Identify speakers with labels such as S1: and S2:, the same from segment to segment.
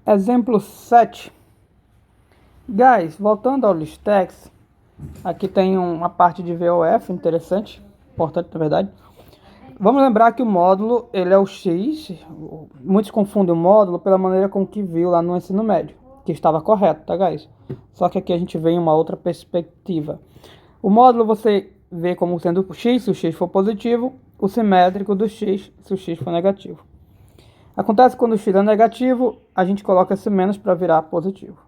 S1: Exemplo 7. Guys, voltando ao ListText, aqui tem uma parte de VOF interessante, importante na verdade. Vamos lembrar que o módulo, ele é o X. Muitos confundem o módulo pela maneira com que viu lá no ensino médio, que estava correto, tá, guys? Só que aqui a gente vê em uma outra perspectiva. O módulo você vê como sendo o X, se o X for positivo, o simétrico do X, se o X for negativo. Acontece quando o X é negativo, a gente coloca esse menos para virar positivo.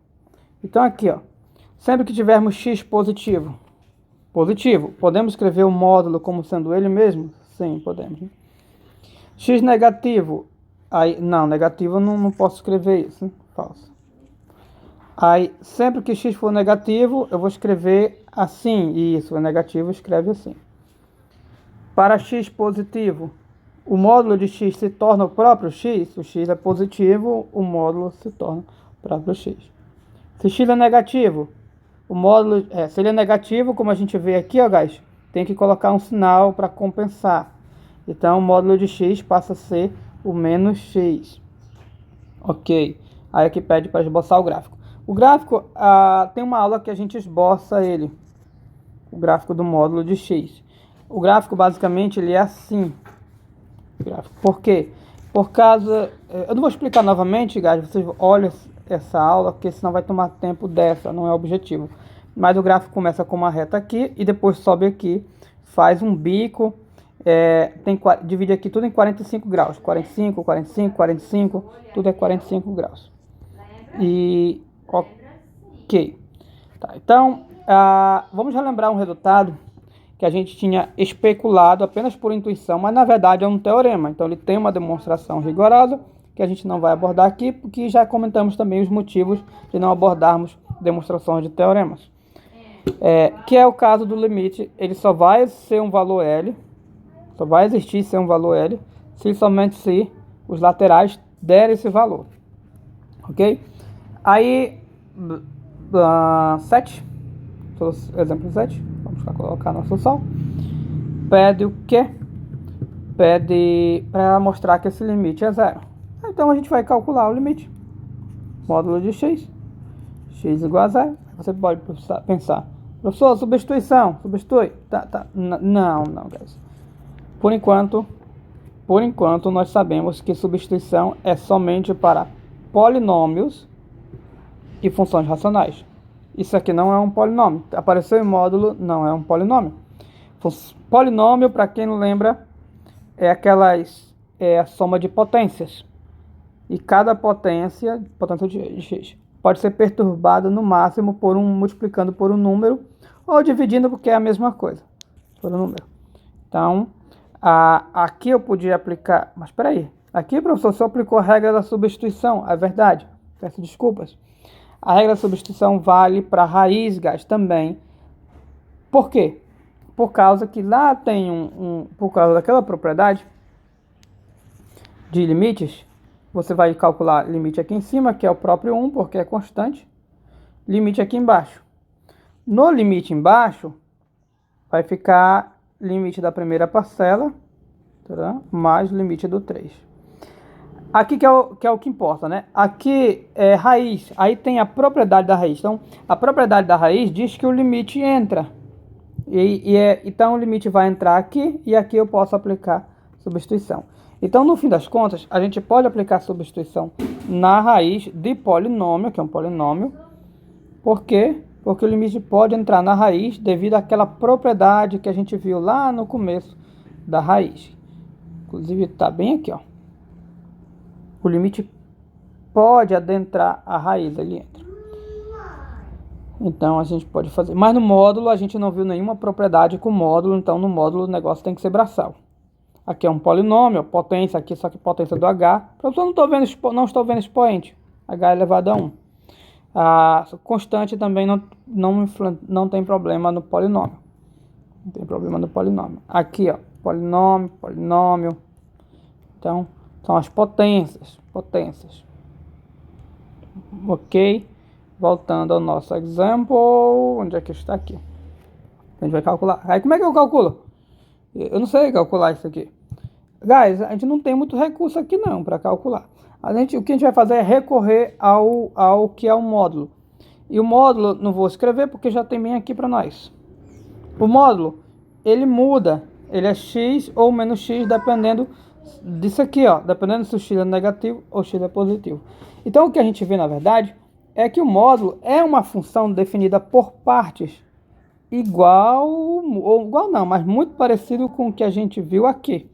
S1: Então aqui, ó, sempre que tivermos X positivo, podemos escrever o módulo como sendo ele mesmo? Sim, podemos. Né? X negativo, aí, não, negativo eu não posso escrever isso, hein? Falso. Aí, sempre que X for negativo, eu vou escrever assim, e isso é negativo, escreve assim. Para X positivo, o módulo de X se torna o próprio X. Se o X é positivo, o módulo se torna o próprio X. Se X é negativo, o módulo, se ele é negativo, como a gente vê aqui, ó, guys, tem que colocar um sinal para compensar. Então, o módulo de X passa a ser o menos X. Ok. Aí aqui pede para esboçar o gráfico. O gráfico, tem uma aula que a gente esboça ele. O gráfico do módulo de X. O gráfico, basicamente, ele é assim. Por quê? Por causa... Eu não vou explicar novamente, guys. Vocês olham essa aula, porque senão vai tomar tempo dessa. Não é o objetivo. Mas o gráfico começa com uma reta aqui e depois sobe aqui. Faz um bico. Divide aqui tudo em 45 graus. 45, 45, 45. Tudo é 45 graus. E... Ok. Tá, então, vamos relembrar um resultado que a gente tinha especulado apenas por intuição, mas na verdade é um teorema. Então ele tem uma demonstração rigorosa que a gente não vai abordar aqui, porque já comentamos também os motivos de não abordarmos demonstrações de teoremas. Que é o caso do limite, ele só vai ser um valor L, só vai existir ser um valor L, somente se os laterais derem esse valor. Ok? Aí, 7, exemplo 7, vamos colocar na solução. Pede o quê? Pede para mostrar que esse limite é zero. Então a gente vai calcular o limite. Módulo de x. X igual a zero. Você pode pensar, professor, substituição. Substitui. Tá. Não, guys. Por enquanto nós sabemos que substituição é somente para polinômios e funções racionais. Isso aqui não é um polinômio. Apareceu em módulo, não é um polinômio. Polinômio, para quem não lembra, é a soma de potências. E cada potência de x, pode ser perturbada no máximo multiplicando por um número ou dividindo, porque é a mesma coisa, por um número. Então, aqui eu podia aplicar... Mas espera aí. Aqui, professor, só aplicou a regra da substituição. É verdade. Peço desculpas. A regra da substituição vale para raiz, guys, também. Por quê? Por causa que lá tem por causa daquela propriedade de limites, você vai calcular limite aqui em cima, que é o próprio 1, porque é constante. Limite aqui embaixo. No limite embaixo, vai ficar limite da primeira parcela, mais limite do 3. Aqui que é o que importa, né? Aqui é raiz, aí tem a propriedade da raiz. Então, a propriedade da raiz diz que o limite entra. Então, o limite vai entrar aqui e aqui eu posso aplicar substituição. Então, no fim das contas, a gente pode aplicar substituição na raiz de polinômio, que é um polinômio. Por quê? Porque o limite pode entrar na raiz devido àquela propriedade que a gente viu lá no começo da raiz. Inclusive, está bem aqui, ó. O limite pode adentrar a raiz, ele entra. Então a gente pode fazer. Mas no módulo a gente não viu nenhuma propriedade com módulo, então no módulo o negócio tem que ser braçal. Aqui é um polinômio, potência aqui, só que potência do H. Professor, não estou vendo expoente. H elevado a 1. A constante também não tem problema no polinômio. Não tem problema no polinômio. Aqui, ó, polinômio. Então, são as potências. Ok? Voltando ao nosso exemplo. Onde é que está aqui? A gente vai calcular. Aí como é que eu calculo? Eu não sei calcular isso aqui. Guys, a gente não tem muito recurso aqui não para calcular. O que a gente vai fazer é recorrer ao que é o módulo. E o módulo, não vou escrever porque já tem bem aqui para nós. O módulo, ele muda. Ele é x ou menos x, dependendo disso aqui, ó. Dependendo se o x é negativo ou x é positivo. Então, o que a gente vê, na verdade, é que o módulo é uma função definida por partes. Ou igual não, mas muito parecido com o que a gente viu aqui.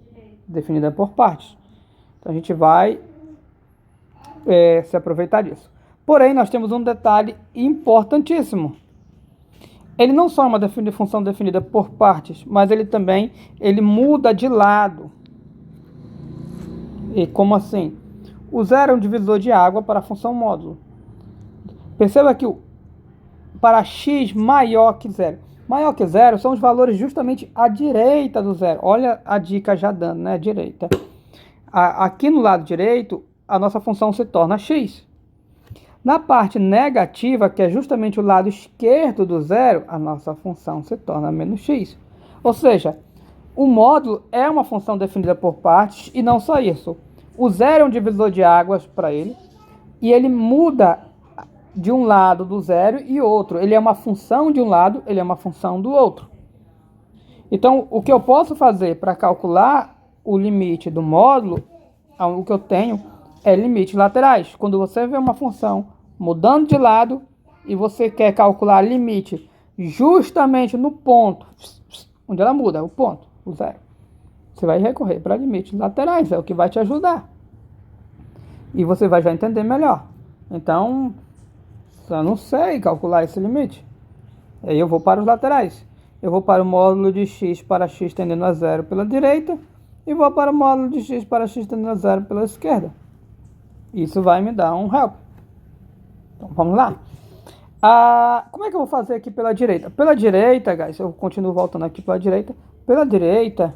S1: Definida por partes. Então, a gente vai se aproveitar disso. Porém, nós temos um detalhe importantíssimo. Ele não só é uma função definida por partes, mas ele também muda de lado. E como assim? O zero é um divisor de água para a função módulo. Perceba que para x maior que zero. Maior que zero são os valores justamente à direita do zero. Olha a dica já dando, né? Direita. Aqui no lado direito, a nossa função se torna x. Na parte negativa, que é justamente o lado esquerdo do zero, a nossa função se torna menos x. Ou seja, o módulo é uma função definida por partes e não só isso. O zero é um divisor de águas para ele e ele muda de um lado do zero e outro. Ele é uma função de um lado, ele é uma função do outro. Então, o que eu posso fazer para calcular o limite do módulo, o que eu tenho é limites laterais. Quando você vê uma função mudando de lado e você quer calcular limite justamente no ponto onde ela muda, o ponto, o zero, você vai recorrer para limites laterais, é o que vai te ajudar. E você vai já entender melhor. Então, eu não sei calcular esse limite. Aí eu vou para os laterais. Eu vou para o módulo de x para x tendendo a zero pela direita e vou para o módulo de x para x tendendo a zero pela esquerda. Isso vai me dar um help. Então, vamos lá. Como é que eu vou fazer aqui pela direita? Pela direita, guys, eu continuo voltando aqui pela direita. Pela direita,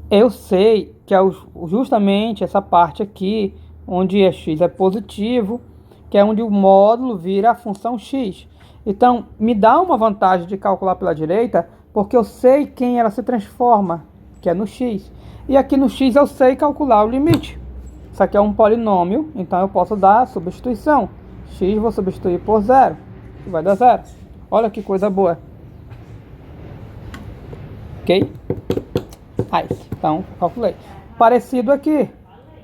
S1: eu sei que é justamente essa parte aqui, onde x é positivo, que é onde o módulo vira a função x. Então, me dá uma vantagem de calcular pela direita, porque eu sei quem ela se transforma, que é no x. E aqui no x eu sei calcular o limite. Isso aqui é um polinômio, então eu posso dar a substituição. X vou substituir por zero, que vai dar zero. Olha que coisa boa. Ok? Então, calculei. Parecido aqui.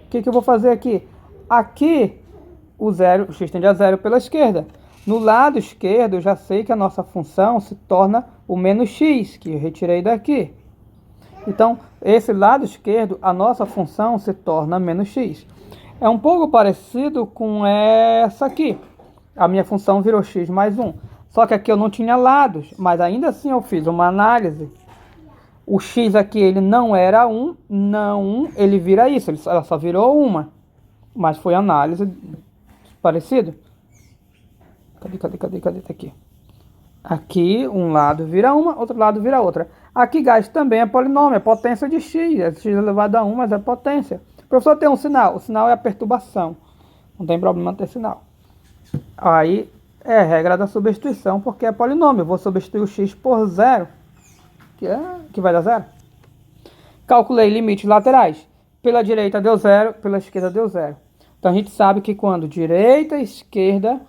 S1: O que eu vou fazer aqui? Aqui, o x tende a zero pela esquerda. No lado esquerdo, eu já sei que a nossa função se torna o menos x, que eu retirei daqui. Então, esse lado esquerdo, a nossa função se torna menos x. É um pouco parecido com essa aqui. A minha função virou x mais 1. Só que aqui eu não tinha lados, mas ainda assim eu fiz uma análise. O x aqui ele não era 1, não, ele vira isso, ela só virou uma. Mas foi análise parecido. Cadê? Tá aqui. Aqui, um lado vira uma, outro lado vira outra. Aqui, guys, também é polinômio, é potência de x. É x elevado a 1, mas é potência. O professor tem um sinal, o sinal é a perturbação. Não tem problema ter sinal. Aí, é regra da substituição, porque é polinômio. Eu vou substituir o x por zero, que vai dar zero. Calculei limites laterais. Pela direita deu zero, pela esquerda deu zero. Então, a gente sabe que quando direita e esquerda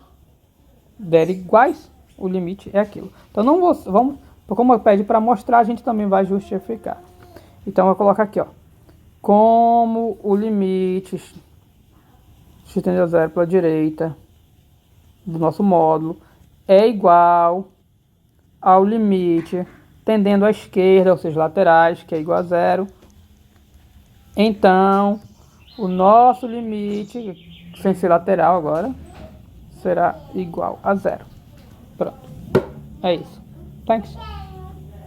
S1: der iguais, o limite é aquilo. Então, como eu pedi para mostrar, a gente também vai justificar. Então, eu vou colocar aqui, ó. Como o limite x tende a zero pela direita do nosso módulo é igual ao limite tendendo à esquerda, ou seja, laterais, que é igual a zero. Então, o nosso limite, sem ser lateral agora, será igual a zero. Pronto. É isso. Thanks.